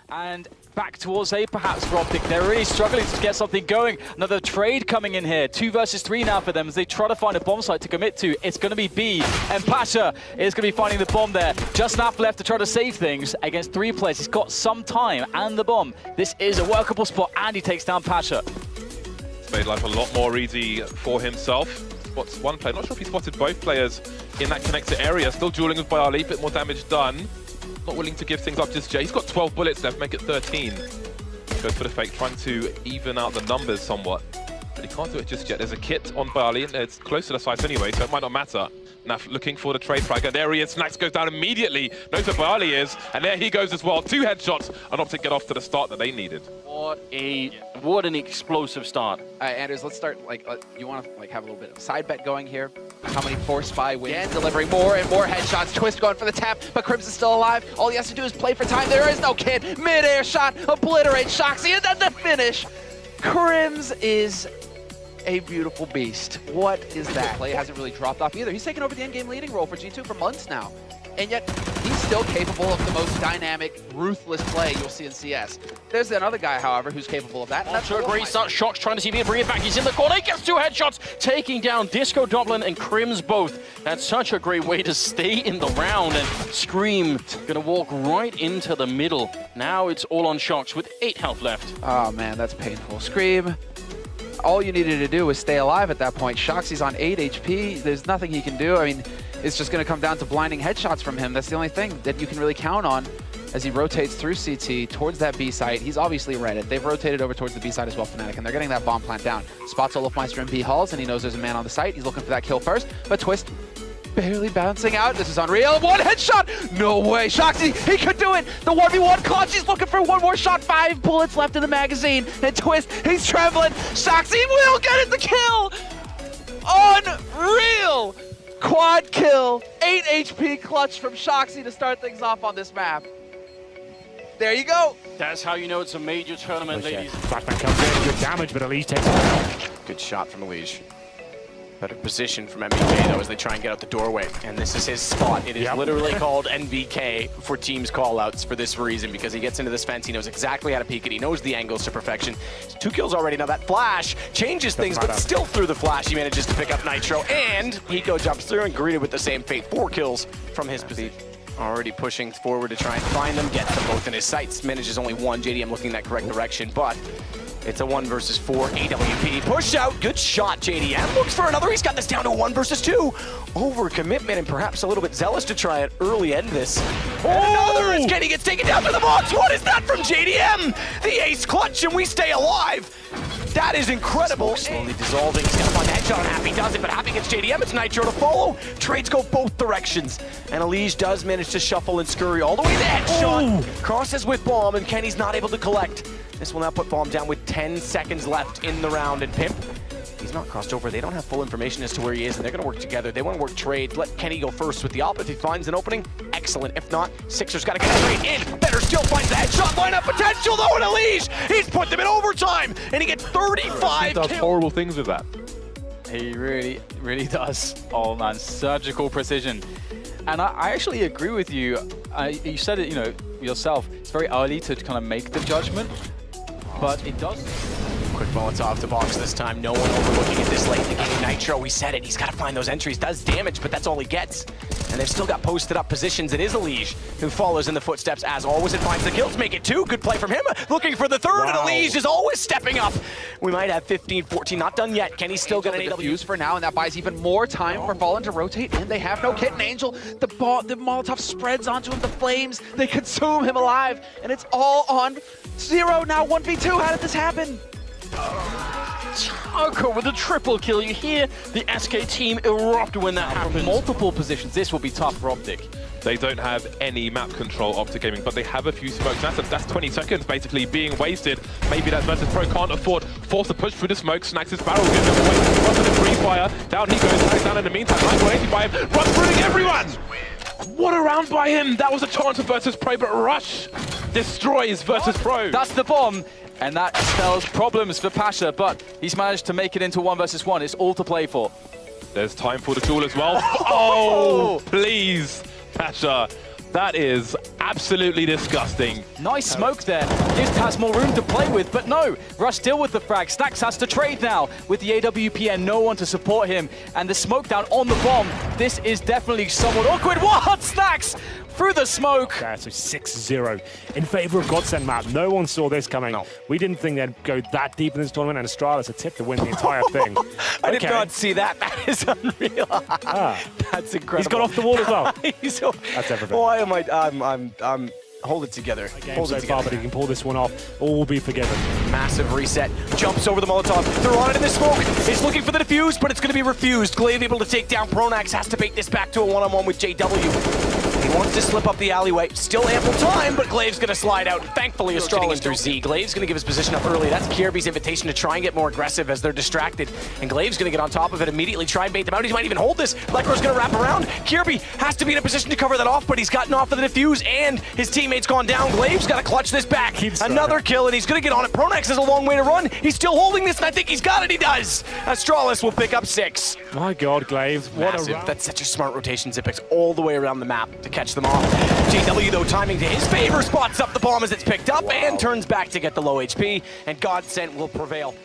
And back towards A perhaps for Optic. They're really struggling to get something going. Another trade coming in here. 2 versus 3 now for them as they try to find a bomb site to commit to. It's going to be B, and Pasha is going to be finding the bomb there. Just enough left to try to save things against 3 players. He's got some time and the bomb. This is a workable spot, and he takes down Pasha. It's made life a lot more easy for himself. Spots one player. Not sure if he spotted both players in that connector area. Still dueling with Bialy, a bit more damage done. Not willing to give things up just yet. He's got 12 bullets left, make it 13. Goes for the fake, trying to even out the numbers somewhat. But he can't do it just yet. There's a kit on Bialy, and it's close to the site anyway, so it might not matter. Naf looking for the trade frag, and there he is. Snax goes down immediately. Knows where Bialy is, and there he goes as well. 2 headshots, and Optic get off to the start that they needed. What an explosive start. Anders, let's start, you want to have a little bit of a side bet going here. How many Force Spy wins? Again, delivering more and more headshots. Twist going for the tap, but Crimson's still alive. All he has to do is play for time. There is no kid. Mid-air shot, obliterate Shoxy, and then the finish. Crims is a beautiful beast. What is that? Play hasn't really dropped off either. He's taken over the endgame leading role for G2 for months now. And yet, he's still capable of the most dynamic, ruthless play you'll see in CS. There's another guy, however, who's capable of that. And that's a great start. Shox trying to see if he can bring it back. He's in the corner. He gets 2 headshots, taking down Disco Dublin and Crims both. That's such a great way to stay in the round. And Scream gonna walk right into the middle. Now it's all on Shox with 8 health left. Oh man, that's painful. Scream. All you needed to do was stay alive at that point. Shoxy's on 8 HP. There's nothing he can do. I mean, it's just going to come down to blinding headshots from him. That's the only thing that you can really count on as he rotates through CT towards that B site. He's obviously read it. They've rotated over towards the B site as well, Fnatic, and they're getting that bomb plant down. Spots Olofmeister in B halls, and he knows there's a man on the site. He's looking for that kill first, but Twist barely bouncing out. This is unreal. 1 headshot! No way. Shoxy, he could do it! The 1v1 clutch. He's looking for 1 more shot. 5 bullets left in the magazine. And Twist, he's trembling. Shoxy will get it the kill! Unreal! Quad kill. 8 HP clutch from Shoxy to start things off on this map. There you go. That's how you know it's a major tournament, ladies. Flashback comes in, good damage, but ELEAGUE takes it. Good shot from ELEAGUE. Better position from NBK though as they try and get out the doorway. And this is his spot. It is literally called NBK for teams callouts for this reason, because he gets into this fence, he knows exactly how to peek it, he knows the angles to perfection. 2 kills already. Now that flash changes things, but still through the flash he manages to pick up Nitro, and Hiko jumps through and greeted with the same fate. 4 kills from his position. Already pushing forward to try and find them, gets them both in his sights, manages only 1. JDM looking in that correct direction, but it's a 1 versus 4 AWP. Push out, good shot, JDM. Looks for another, he's got this down to a 1 versus 2. Overcommitment and perhaps a little bit zealous to try and early end this. Another as Kenny gets taken down to the box. What is that from JDM? The ace clutch and we stay alive. That is incredible. Slowly dissolving, he's gonna find the headshot on Happy, does it, but Happy gets JDM, it's Nitro to follow. Trades go both directions. And ELEAGUE does manage to shuffle and scurry all the way to headshot. Crosses with bomb and Kenny's not able to collect. This will now put bomb down with 10 seconds left in the round, and Pimp, he's not crossed over. They don't have full information as to where he is, and they're going to work together. They want to work trade. Let Kenny go first with the op. If he finds an opening, excellent. If not, Sixer's got to get straight in. Better still finds the headshot lineup potential, though, in ELEAGUE. He's put them in overtime, and he gets 35 kills. He does horrible things with that. He really does. Oh man, surgical precision. And I actually agree with you. You said it, yourself. It's very early to kind of make the judgment, but it does. Quick Molotov to box this time. No one overlooking it this late in the game. Nitro, we said it. He's got to find those entries. Does damage, but that's all he gets. And they've still got posted up positions. It is ELEAGUE who follows in the footsteps as always and finds the kills. Make it 2. Good play from him. Looking for the 3rd, and ELEAGUE is always stepping up. We might have 15, 14. Not done yet. Kenny's still got an AW for now, and that buys even more time for Fallen to rotate in. They have no kit, and Angel, the Molotov spreads onto him. The flames, they consume him alive, and it's all on 0 now. 1v2. How did this happen? Taco with a triple kill. You hear the SK team erupt when that happens. From multiple positions, this will be tough for Optic. They don't have any map control, Optic Gaming, but they have a few smokes. That's 20 seconds basically being wasted. Maybe that versus Pro can't afford. Force to push through the smoke. Snax his barrel, gives him away. Runs to the free fire. Down he goes. Snax down in the meantime. 980 by him. Rush through everyone. What a round by him. That was a chance for versus Pro, but Rush destroys versus Pro. That's the bomb. And that spells problems for Pasha, but he's managed to make it into 1 versus 1. It's all to play for. There's time for the duel as well. Oh, please, Pasha. That is absolutely disgusting. Nice smoke there. Gives Taz more room to play with, but no. Rush still with the frag. Snax has to trade now with the AWP and no one to support him. And the smoke down on the bomb. This is definitely somewhat awkward. What? Snax through the smoke. Yeah, so 6-0 in favor of Godsend map. No one saw this coming. No. We didn't think they'd go that deep in this tournament, and Astralis a tip to win the entire thing. I did not see that. That is unreal. That's incredible. He's got off the wall as well. That's everything. Why am I'm hold it together. Hold So it far, together. but he can pull this one off. All will be forgiven. Massive reset. Jumps over the Molotov. They're on it in the smoke. He's looking for the defuse, but it's going to be refused. Glaive able to take down Pronax. Has to bait this back to a one-on-one with JW. He wants to slip up the alleyway. Still ample time, but Glaive's going to slide out. Thankfully, Astralis through Z. Glaive's going to give his position up early. That's Kirby's invitation to try and get more aggressive as they're distracted. And Glaive's going to get on top of it immediately, try and bait them out. He might even hold this. Lekro's going to wrap around. Kirby has to be in a position to cover that off, but he's gotten off of the defuse, and his teammate's gone down. Glaive's got to clutch this back. Another kill, and he's going to get on it. Pronax has a long way to run. He's still holding this, and I think he's got it. He does. Astralis will pick up 6. My God, Glaive, what Massive. a round. That's such a smart rotation, Zipex, all the way around the map to catch them off. JW, though, timing to his favor, spots up the bomb as it's picked up and turns back to get the low HP, and Godsend will prevail.